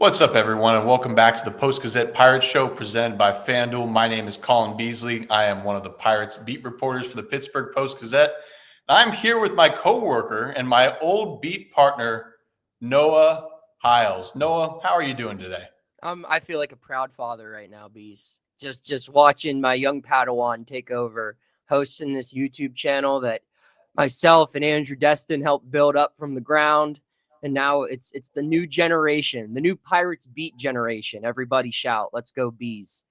What's up, everyone, and welcome back to the Post-Gazette Pirates Show presented by FanDuel. My name is Colin Beazley. I am one of the Pirates beat reporters for the Pittsburgh Post-Gazette. I'm here with my co-worker and my old beat partner, Noah Hiles. Noah, how are you doing today? I feel like a proud father right now, Bees. Just watching my young Padawan take over, hosting this YouTube channel that myself and Andrew Destin helped build up from the ground. And now it's the new generation, the new Pirates beat generation. Everybody shout, let's go Bees.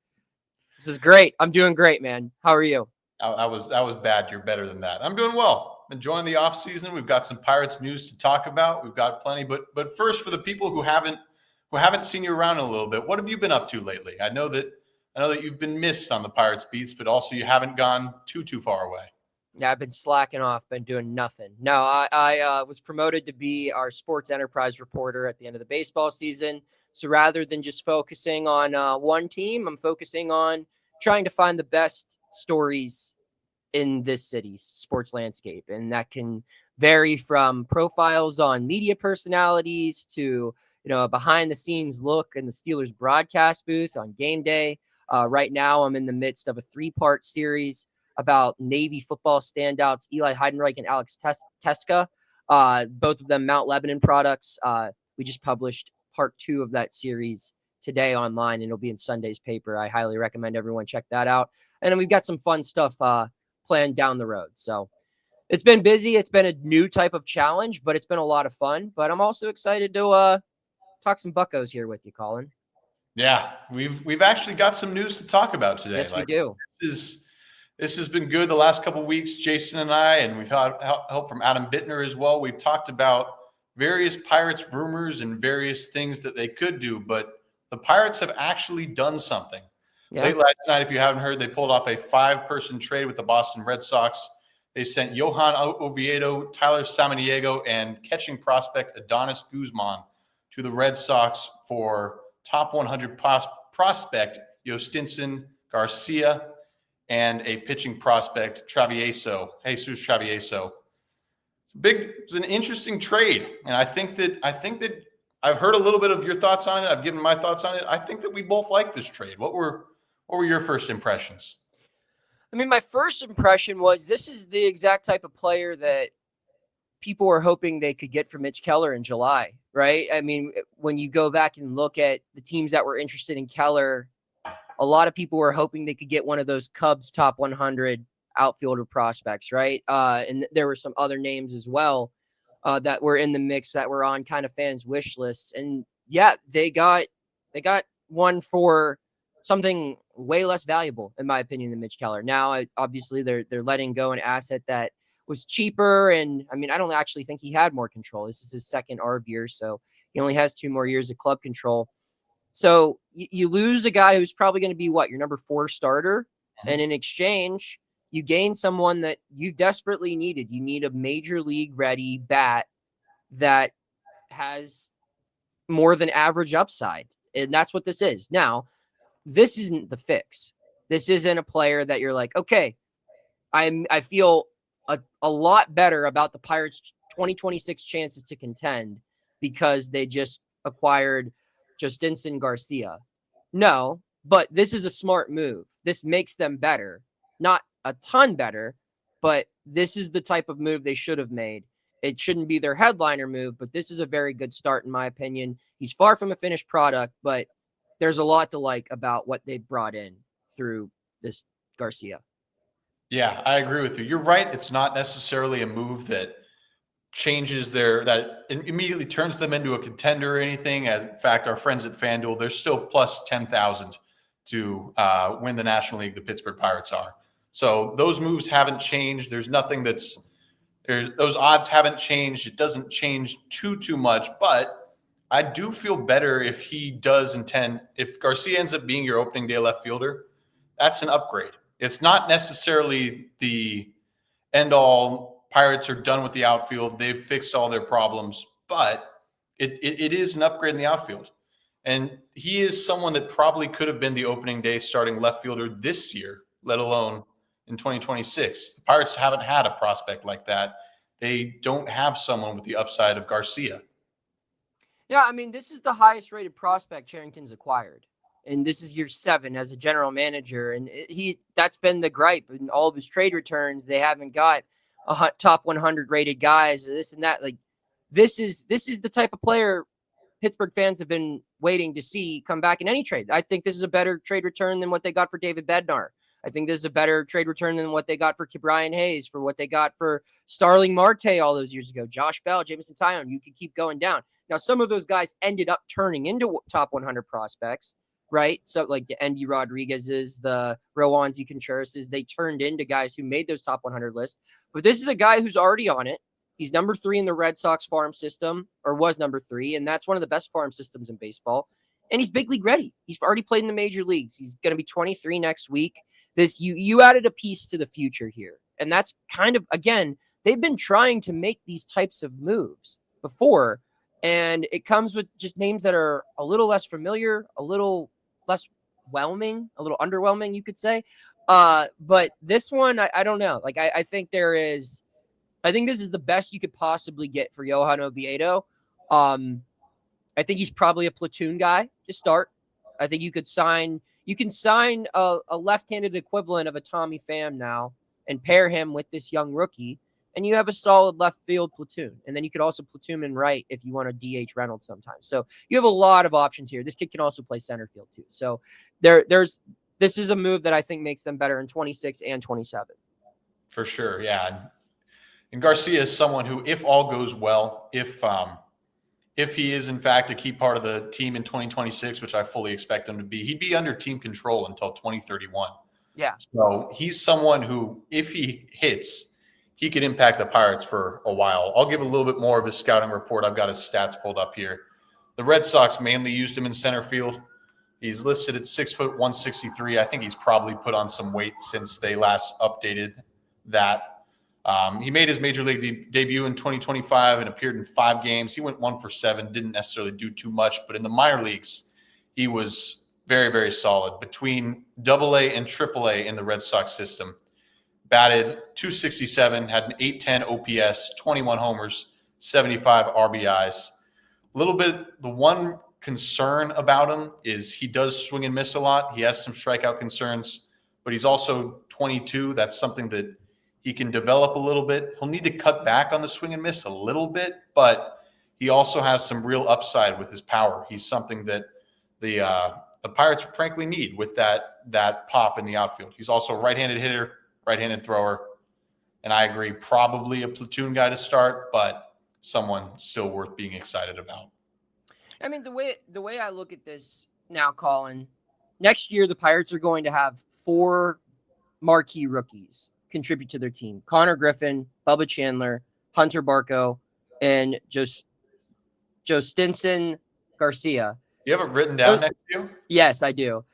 This is great. I'm doing great, man. How are you? I was bad. You're better than that. I'm doing well. Enjoying the offseason. We've got some Pirates news to talk about. We've got plenty. But first, for the people who haven't seen you around in a little bit, what have you been up to lately? I know that you've been missed on the Pirates beats, but also you haven't gone too far away. Yeah, I've been slacking off, been doing nothing. No, I was promoted to be our sports enterprise reporter at the end of the baseball season. So rather than just focusing on one team, I'm focusing on trying to find the best stories in this city's sports landscape. And that can vary from profiles on media personalities to, a behind the scenes look in the Steelers broadcast booth on game day. Right now, I'm in the midst of a 3-part series about Navy football standouts, Eli Heidenreich and Alex Teska, both of them Mount Lebanon products. We just published part 2 of that series today online, and it'll be in Sunday's paper. I highly recommend everyone check that out. And then we've got some fun stuff planned down the road. So it's been busy. It's been a new type of challenge, but it's been a lot of fun. But I'm also excited to talk some Buccos here with you, Colin. Yeah, we've actually got some news to talk about today. Yes, we do. This has been good the last couple of weeks, Jason and I, and we've had help from Adam Bittner as well. We've talked about various Pirates rumors and various things that they could do, but the Pirates have actually done something. Yeah. Late last night, if you haven't heard, they pulled off a 5-person trade with the Boston Red Sox. They sent Johan Oviedo, Tyler Samaniego, and catching prospect Adonys Guzman to the Red Sox for top 100 prospect Jhostynxon Garcia and a pitching prospect, Jesus Travieso. It's an interesting trade, and I think that I've heard a little bit of your thoughts on it. I've given my thoughts on it. I think that we both like this trade. What were your first impressions? I mean, my first impression was this is the exact type of player that people were hoping they could get from Mitch Keller in July, right? I mean, when you go back and look at the teams that were interested in Keller, a lot of people were hoping they could get one of those Cubs top 100 outfielder prospects, right? And there were some other names as well that were in the mix that were on kind of fans' wish lists. And yeah, they got one for something way less valuable, in my opinion, than Mitch Keller. Now, obviously, they're letting go an asset that was cheaper. And I mean, I don't actually think he had more control. This is his second ARB year, so he only has 2 more years of club control. So you lose a guy who's probably going to be your number 4 starter. And in exchange, you gain someone that you desperately needed. You need a major league ready bat that has more than average upside. And that's what this is. Now, this isn't the fix. This isn't a player that you're like, okay, I feel a lot better about the Pirates' 2026 chances to contend because they just acquired Jhostynxon Garcia. No, but this is a smart move. This makes them better. Not a ton better, but this is the type of move they should have made. It shouldn't be their headliner move, but this is a very good start, in my opinion. He's far from a finished product, but there's a lot to like about what they brought in through this Garcia. Yeah, I agree with you. You're right. It's not necessarily a move that changes that immediately turns them into a contender or anything. In fact, our friends at FanDuel, they're still plus 10,000 to win the National League. The Pittsburgh Pirates are. So those moves haven't changed. There's nothing those odds haven't changed. It doesn't change too much, but I do feel better if if Garcia ends up being your opening day left fielder, that's an upgrade. It's not necessarily the end all. Pirates are done with the outfield. They've fixed all their problems, but it is an upgrade in the outfield. And he is someone that probably could have been the opening day starting left fielder this year, let alone in 2026. The Pirates haven't had a prospect like that. They don't have someone with the upside of Garcia. Yeah, I mean, this is the highest rated prospect Charrington's acquired. And this is year 7 as a general manager. And that's been the gripe in all of his trade returns. They haven't got top 100 rated guys, or this and that. Like, this is the type of player Pittsburgh fans have been waiting to see come back in any trade. I think this is a better trade return than what they got for David Bednar. I think this is a better trade return than what they got for Brian Hayes, for what they got for Starling Marte all those years ago, Josh Bell, Jameson Taillon. You could keep going down. Now, some of those guys ended up turning into top 100 prospects, right? So like the Andy Rodriguez's, the Rowanzi Contreras', they turned into guys who made those top 100 lists. But this is a guy who's already on it. He's number 3 in the Red Sox farm system, or was number 3, and that's one of the best farm systems in baseball. And he's big league ready. He's already played in the major leagues. He's going to be 23 next week. You added a piece to the future here. And that's kind of, again, they've been trying to make these types of moves before, and it comes with just names that are a little less familiar, a little less whelming, a little underwhelming, you could say. But this one, I don't know. Like, I think I think this is the best you could possibly get for Johan Oviedo. I think he's probably a platoon guy to start. I think you can sign a left-handed equivalent of a Tommy Pham now and pair him with this young rookie, and you have a solid left field platoon. And then you could also platoon in right if you want to DH Reynolds sometimes. So you have a lot of options here. This kid can also play center field too. So this is a move that I think makes them better in 26 and 27. For sure, yeah. And Garcia is someone who, if all goes well, if he is in fact a key part of the team in 2026, which I fully expect him to be, he'd be under team control until 2031. Yeah. So he's someone who, if he hits, he could impact the Pirates for a while. I'll give a little bit more of his scouting report. I've got his stats pulled up here. The Red Sox mainly used him in center field. He's listed at 6 foot 163. I think he's probably put on some weight since they last updated that. He made his major league debut in 2025 and appeared in 5 games. He went 1 for 7, didn't necessarily do too much, but in the minor leagues, he was very, very solid. Between AA and AAA in the Red Sox system, batted .267, had an .810 OPS, 21 homers, 75 RBIs. A little bit, the one concern about him is he does swing and miss a lot. He has some strikeout concerns, but he's also 22. That's something that he can develop a little bit. He'll need to cut back on the swing and miss a little bit, but he also has some real upside with his power. He's something that the Pirates frankly need with that pop in the outfield. He's also a right-handed hitter, right-handed thrower, and I agree, probably a platoon guy to start, but someone still worth being excited about. I mean, the way I look at this now, Colin, next year the Pirates are going to have 4 marquee rookies contribute to their team: Connor Griffin, Bubba Chandler, Hunter Barco, and Jhostynxon Garcia. You have it written down next to you? Yes, I do.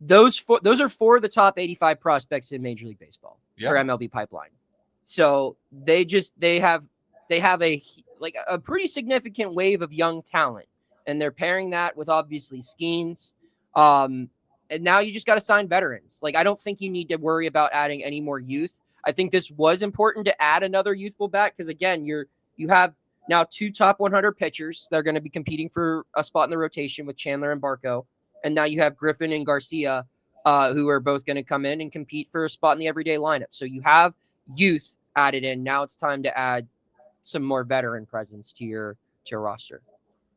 Those are 4 of the top 85 prospects in Major League Baseball for MLB Pipeline. So they have a pretty significant wave of young talent, and they're pairing that with obviously Skeens. And now you just got to sign veterans. Like, I don't think you need to worry about adding any more youth. I think this was important to add another youthful bat because, again, you have now 2 top 100 pitchers that are going to be competing for a spot in the rotation with Chandler and Barco. And now you have Griffin and Garcia, who are both going to come in and compete for a spot in the everyday lineup. So you have youth added in. Now it's time to add some more veteran presence to your roster.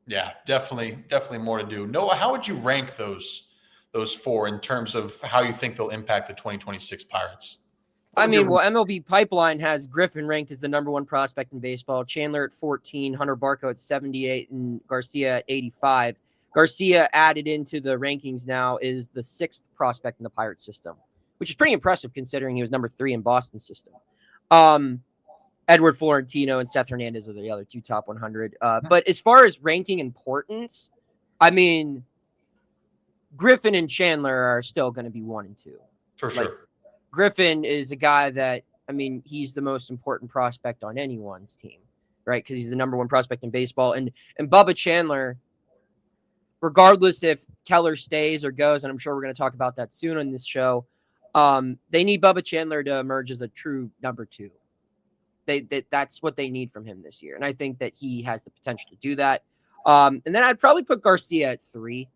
Yeah, definitely more to do. Noah, how would you rank those 4 in terms of how you think they'll impact the 2026 Pirates? MLB Pipeline has Griffin ranked as the number 1 prospect in baseball, Chandler at 14, Hunter Barco at 78, and Garcia at 85. Garcia added into the rankings now is the 6th prospect in the Pirates system, which is pretty impressive considering he was number 3 in Boston's system. Edward Florentino and Seth Hernandez are the other 2 top 100. But as far as ranking importance, Griffin and Chandler are still going to be 1 and 2. For sure. Griffin is a guy that, he's the most important prospect on anyone's team, right? Because he's the number 1 prospect in baseball. And Bubba Chandler, regardless if Keller stays or goes, and I'm sure we're going to talk about that soon on this show, they need Bubba Chandler to emerge as a true number 2. That's what they need from him this year. And I think that he has the potential to do that. And then I'd probably put Garcia at 3,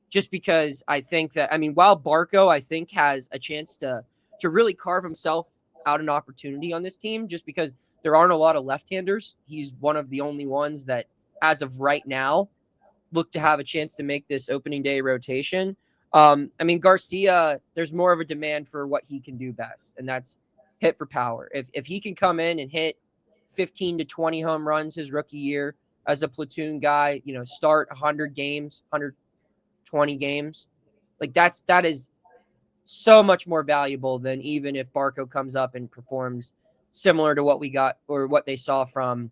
just because I think that, I mean, while Barco, I think, has a chance to really carve himself out an opportunity on this team, just because there aren't a lot of left-handers. He's one of the only ones that, as of right now, look to have a chance to make this opening day rotation. I mean, Garcia, there's more of a demand for what he can do best, and that's hit for power. If he can come in and hit 15 to 20 home runs his rookie year as a platoon guy, start 100 games, 120 games, like that is so much more valuable than even if Barco comes up and performs similar to what we got or what they saw from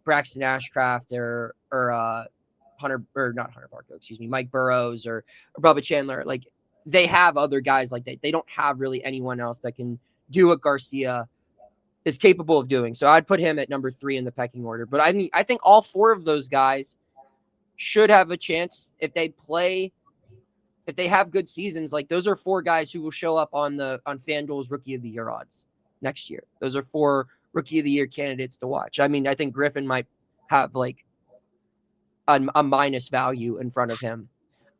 Braxton Ashcraft or Mike Burrows or Bubba Chandler. Like, they have other guys like that. They don't have really anyone else that can do what Garcia is capable of doing. So I'd put him at number 3 in the pecking order. But I think all 4 of those guys should have a chance if they have good seasons. Like, those are 4 guys who will show up on FanDuel's Rookie of the Year odds next year. Those are 4 Rookie of the Year candidates to watch. I mean, I think Griffin might have like a minus value in front of him,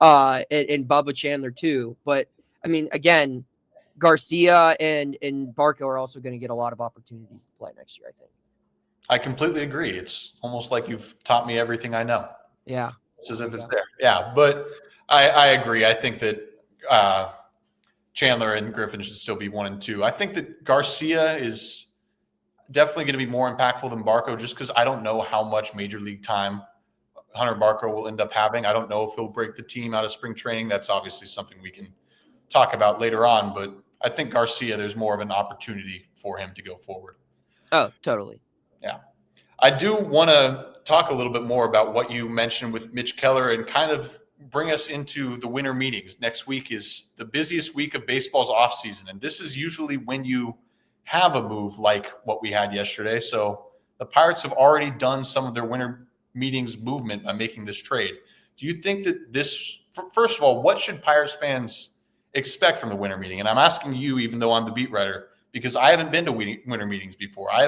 and Bubba Chandler too. But I mean, again, Garcia and Barco are also going to get a lot of opportunities to play next year, I think. I completely agree. It's almost like you've taught me everything I know. Yeah. It's as if it's there. Yeah, but I agree. I think that Chandler and Griffin should still be 1 and 2. I think that Garcia is definitely going to be more impactful than Barco, just because I don't know how much major league time Hunter Barco will end up having. I don't know if he'll break the team out of spring training. That's obviously something we can talk about later on, but I think Garcia, there's more of an opportunity for him to go forward. Oh, totally. Yeah. I do want to talk a little bit more about what you mentioned with Mitch Keller and kind of bring us into the winter meetings. Next week is the busiest week of baseball's offseason, and this is usually when you have a move like what we had yesterday. So the Pirates have already done some of their winter meetings movement by making this trade. Do you think that this, first of all, what should Pirates fans expect from the winter meeting? And I'm asking you, even though I'm the beat writer, because I haven't been to winter meetings before. I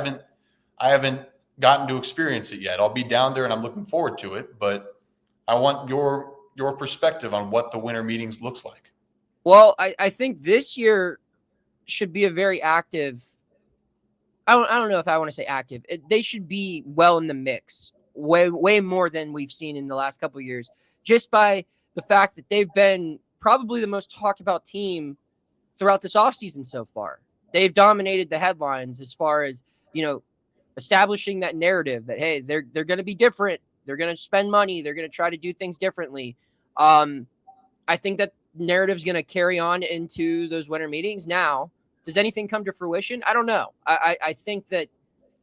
haven't gotten to experience it yet. I'll be down there and I'm looking forward to it, but I want your perspective on what the winter meetings looks like. Well, I think this year should be a very active. I don't know if I want to say active. They should be well in the mix, way more than we've seen in the last couple of years, just by the fact that they've been probably the most talked about team throughout this offseason so far. They've dominated the headlines as far as, establishing that narrative that, hey, they're going to be different. They're going to spend money. They're going to try to do things differently. I think that narrative's going to carry on into those winter meetings. Now, does anything come to fruition? I don't know. I think that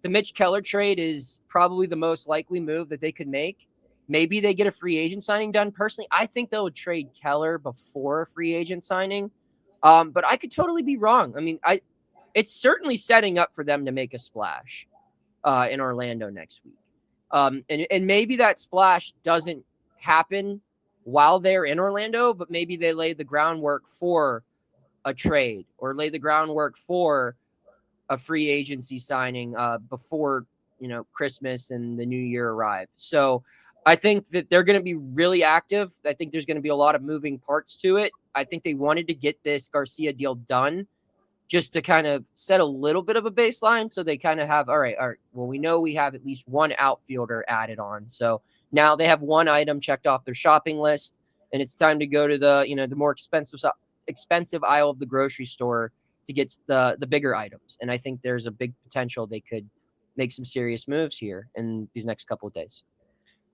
the Mitch Keller trade is probably the most likely move that they could make. Maybe they get a free agent signing done. Personally, I think they'll trade Keller before a free agent signing. But I could totally be wrong. I mean, it's certainly setting up for them to make a splash in Orlando next week. And maybe that splash doesn't happen while they're in Orlando, but maybe they lay the groundwork for a trade or lay the groundwork for a free agency signing before, Christmas and the new year arrive. So I think that they're going to be really active. I think there's going to be a lot of moving parts to it. I think they wanted to get this Garcia deal done just to kind of set a little bit of a baseline. So they kind of have, all right. Well, we know we have at least one outfielder added on. So now they have one item checked off their shopping list, and it's time to go to the more expensive aisle of the grocery store to get the bigger items. And I think there's a big potential they could make some serious moves here in these next couple of days.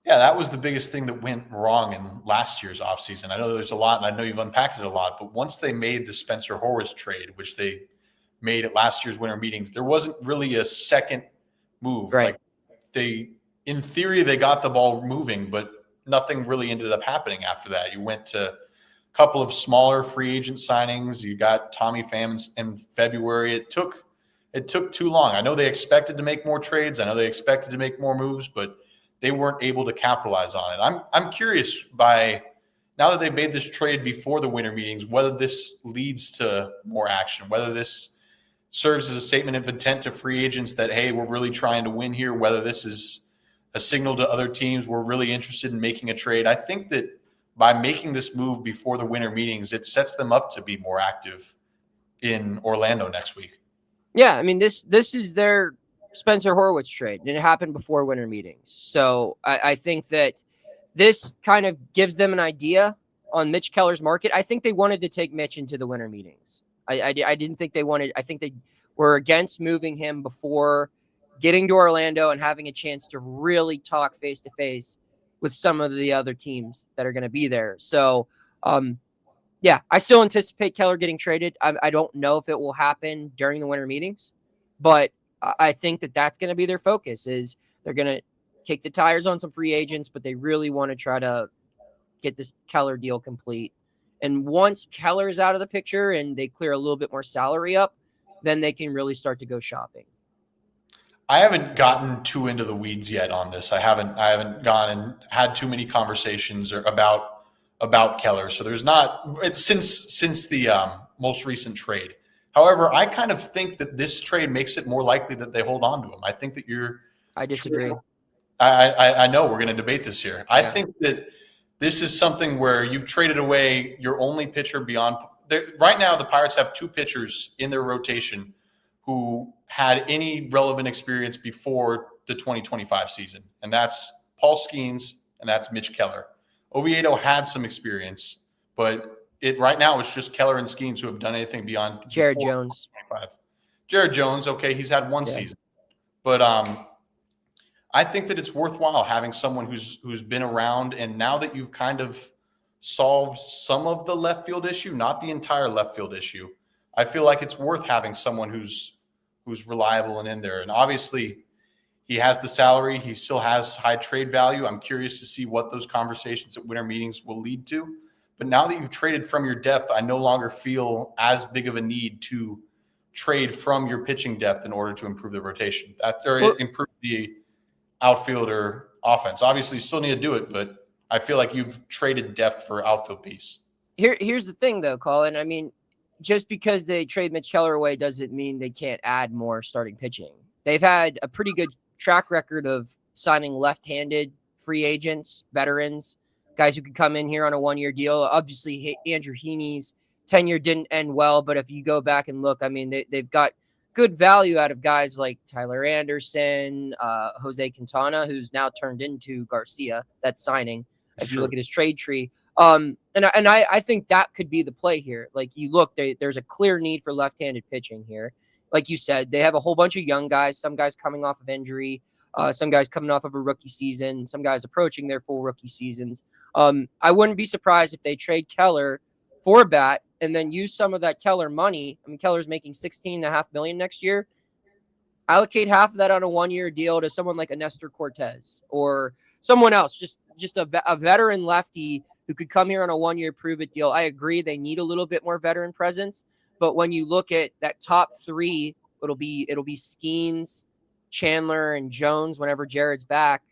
Yeah, that was the biggest thing that went wrong in last year's offseason. I know there's a lot, and I know you've unpacked it a lot, but once they made the Spencer Horwitz trade, which they made at last year's winter meetings, there wasn't really a second move. Right. Like, in theory, they got the ball moving, but nothing really ended up happening after that. You went to a couple of smaller free agent signings. You got Tommy Pham in February. It took too long. I know they expected to make more trades. I know they expected to make more moves, but they weren't able to capitalize on it. I'm curious, by now that they've made this trade before the winter meetings, whether this leads to more action, whether this serves as a statement of intent to free agents that, hey, we're really trying to win here, whether this is a signal to other teams, we're really interested in making a trade. I think that by making this move before the winter meetings, it sets them up to be more active in Orlando next week. Yeah, I mean, this is their Spencer Horwitz trade, and it happened before winter meetings. So I think that this kind of gives them an idea on Mitch Keller's market. I think they wanted to take Mitch into the winter meetings. I didn't think they wanted – I think they were against moving him before getting to Orlando and having a chance to really talk face-to-face with some of the other teams that are going to be there. So, yeah, I still anticipate Keller getting traded. I don't know if it will happen during the winter meetings, but I think that that's going to be their focus. Is they're going to kick the tires on some free agents, but they really want to try to get this Keller deal complete. And once Keller's out of the picture and they clear a little bit more salary up, then they can really start to go shopping. I haven't gotten too into the weeds yet on this. I haven't gone and had too many conversations about Keller. So there's not since the most recent trade. However, I kind of think that this trade makes it more likely that they hold on to him. I think that I disagree. I know we're going to debate this here. I think that this is something where you've traded away your only pitcher beyond. Right now, the Pirates have two pitchers in their rotation who had any relevant experience before the 2025 season, and that's Paul Skeens and that's Mitch Keller. Oviedo had some experience, but right now it's just Keller and Skeens who have done anything beyond Jared Jones. Jared Jones, okay, he's had one season, but I think that it's worthwhile having someone who's been around, and now that you've kind of solved some of the left field issue, not the entire left field issue, I feel like it's worth having someone who's reliable and in there. And obviously, he has the salary. He still has high trade value. I'm curious to see what those conversations at winter meetings will lead to. But now that you've traded from your depth, I no longer feel as big of a need to trade from your pitching depth in order to improve the rotation improve the outfielder offense. Obviously, you still need to do it, but I feel like you've traded depth for outfield piece. Here's the thing, though, Colin. I mean, just because they trade Mitch Keller away doesn't mean they can't add more starting pitching. They've had a pretty good track record of signing left-handed free agents, veterans, guys who could come in here on a one-year deal. Obviously, Andrew Heaney's tenure didn't end well, but if you go back and look, I mean, they've got good value out of guys like Tyler Anderson, Jose Quintana, who's now turned into Garcia. That's signing. If you look at his trade tree. And I think that could be the play here. Like you look, there's a clear need for left-handed pitching here. Like you said, they have a whole bunch of young guys, some guys coming off of injury, some guys coming off of a rookie season, some guys approaching their full rookie seasons. I wouldn't be surprised if they trade Keller for a bat and then use some of that Keller money. I mean, Keller's making $16.5 million next year. Allocate half of that on a one-year deal to someone like a Nestor Cortez or someone else, just a veteran lefty who could come here on a one-year prove-it deal. I agree they need a little bit more veteran presence, but when you look at that top three, it'll be Skeens, Chandler, and Jones whenever Jared's back.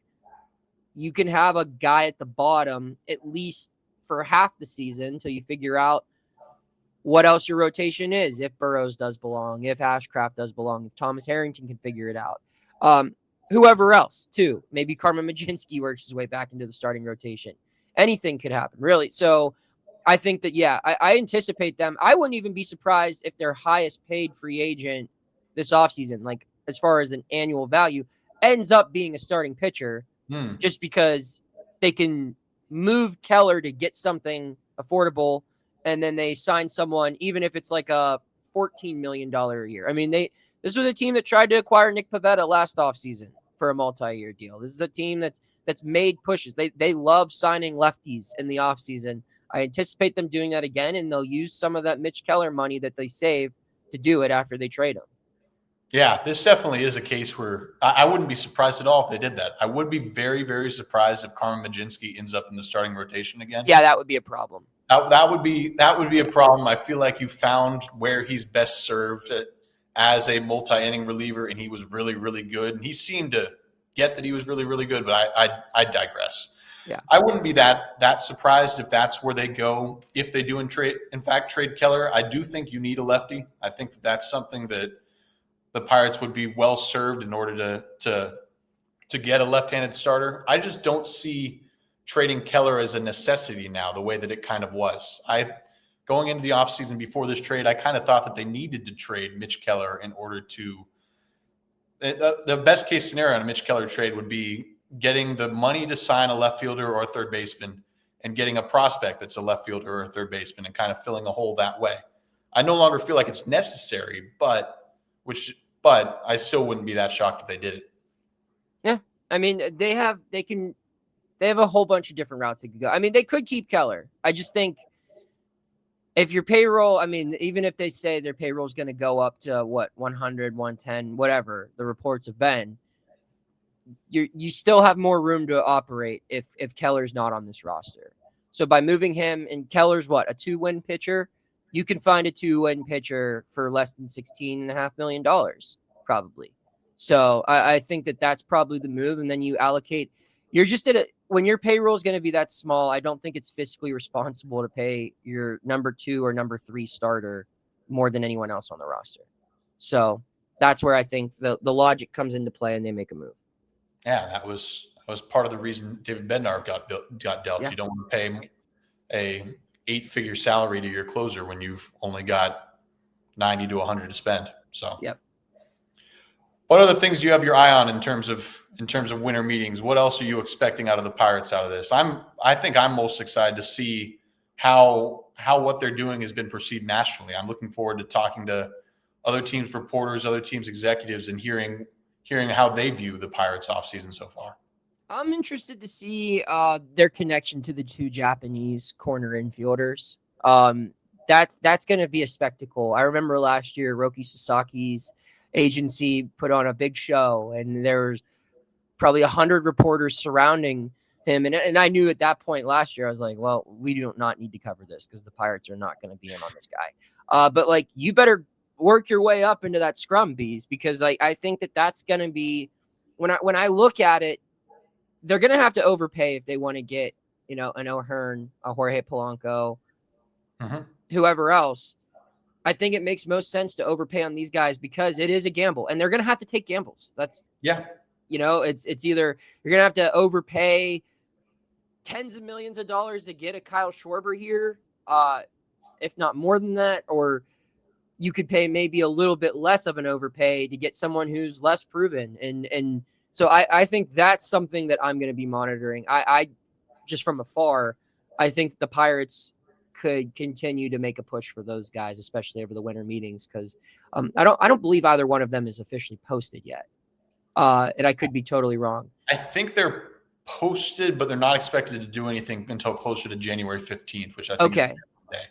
You can have a guy at the bottom at least for half the season until you figure out what else your rotation is, if Burrows does belong, if Ashcraft does belong, if Thomas Harrington can figure it out. Whoever else, too. Maybe Carmen Mlodzinski works his way back into the starting rotation. Anything could happen, really. So I think that, I anticipate them. I wouldn't even be surprised if their highest paid free agent this offseason, like as far as an annual value, ends up being a starting pitcher just because they can move Keller to get something affordable, and then they sign someone, even if it's like a $14 million a year. I mean, this was a team that tried to acquire Nick Pivetta last offseason for a multi-year deal. This is a team that's made pushes. They love signing lefties in the offseason. I anticipate them doing that again, and they'll use some of that Mitch Keller money that they save to do it after they trade him. Yeah, this definitely is a case where I wouldn't be surprised at all if they did that. I would be very, very surprised if Carmen Mlodzinski ends up in the starting rotation again. Yeah, that would be a problem. That would be a problem. I feel like you found where he's best served as a multi-inning reliever, and he was really, really good. And he seemed to get that he was really, really good, but I digress. Yeah, I wouldn't be that surprised if that's where they go. If they do in fact trade Keller, I do think you need a lefty. I think that's something that the Pirates would be well served in order to get a left-handed starter. I just don't see trading Keller as a necessity now, the way that it kind of was. Going into the offseason before this trade, I kind of thought that they needed to trade Mitch Keller in order to the best case scenario on a Mitch Keller trade would be getting the money to sign a left fielder or a third baseman and getting a prospect that's a left fielder or a third baseman and kind of filling a hole that way. I no longer feel like it's necessary, but I still wouldn't be that shocked if they did it. Yeah. I mean, they have a whole bunch of different routes they could go. I mean, they could keep Keller. I just think if your payroll, I mean, even if they say their payroll is going to go up to 100, 110, whatever the reports have been, you still have more room to operate if Keller's not on this roster. So by moving him, and Keller's a 2-win pitcher, you can find a 2-win pitcher for less than $16.5 million, probably. So I think that's probably the move. And then you allocate, you're just when your payroll is going to be that small, I don't think it's fiscally responsible to pay your number 2 or number 3 starter more than anyone else on the roster. So that's where I think the logic comes into play and they make a move. Yeah, that was part of the reason David Bednar got dealt. Yeah. You don't want to pay a 8-figure salary to your closer when you've only got 90 to 100 to spend. So, yep. What other things do you have your eye on in terms of winter meetings? What else are you expecting out of the Pirates out of this? I think I'm most excited to see how what they're doing has been perceived nationally. I'm looking forward to talking to other teams' reporters, other teams' executives, and hearing how they view the Pirates offseason so far. I'm interested to see their connection to the 2 Japanese corner infielders. That's going to be a spectacle. I remember last year, Roki Sasaki's agency put on a big show, and there was probably 100 reporters surrounding him. And I knew at that point last year, I was like, well, we do not need to cover this because the Pirates are not going to be in on this guy. But you better work your way up into that scrum, Bees, because I think that's going to be, when I look at it, they're going to have to overpay if they want to get, an O'Hearn, a Jorge Polanco, whoever else. I think it makes most sense to overpay on these guys because it is a gamble, and they're going to have to take gambles. It's either you're going to have to overpay tens of millions of dollars to get a Kyle Schwarber here, if not more than that, or you could pay maybe a little bit less of an overpay to get someone who's less proven. And so I think that's something that I'm going to be monitoring. I just from afar, I think the Pirates could continue to make a push for those guys, especially over the winter meetings, because I don't believe either one of them is officially posted yet. And I could be totally wrong. I think they're posted, but they're not expected to do anything until closer to January 15th, which I think is the day.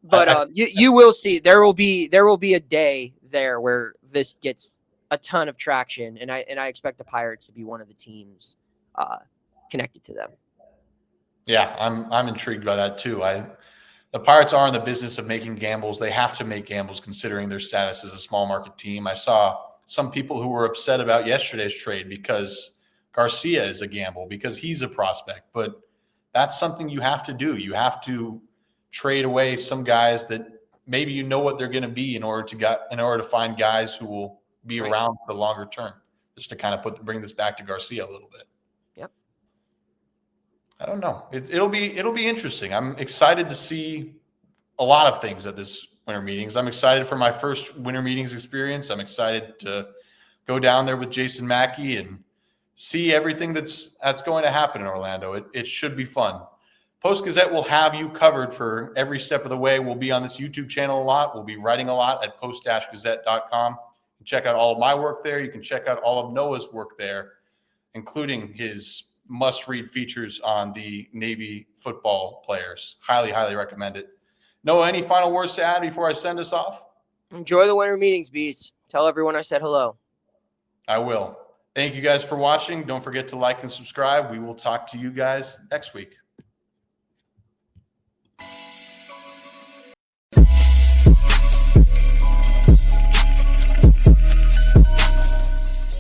But you will see there will be a day there where this gets a ton of traction, and I expect the Pirates to be one of the teams connected to them. Yeah, I'm intrigued by that too. The Pirates are in the business of making gambles. They have to make gambles considering their status as a small market team. I saw some people who were upset about yesterday's trade because Garcia is a gamble, because he's a prospect. But that's something you have to do. You have to trade away some guys that maybe you know what they're going to be in order to find guys who will be around for the longer term. Just to kind of bring this back to Garcia a little bit. Yep. I don't know. It'll be interesting. I'm excited to see a lot of things at this winter meetings. I'm excited for my first winter meetings experience. I'm excited to go down there with Jason Mackey and see everything that's going to happen in Orlando. It should be fun. Post-Gazette will have you covered for every step of the way. We'll be on this YouTube channel a lot. We'll be writing a lot at post-gazette.com. You can check out all of my work there. You can check out all of Noah's work there, including his must-read features on the Navy football players. Highly, highly recommend it. Noah, any final words to add before I send us off? Enjoy the winter meetings, Bees. Tell everyone I said hello. I will. Thank you guys for watching. Don't forget to like and subscribe. We will talk to you guys next week.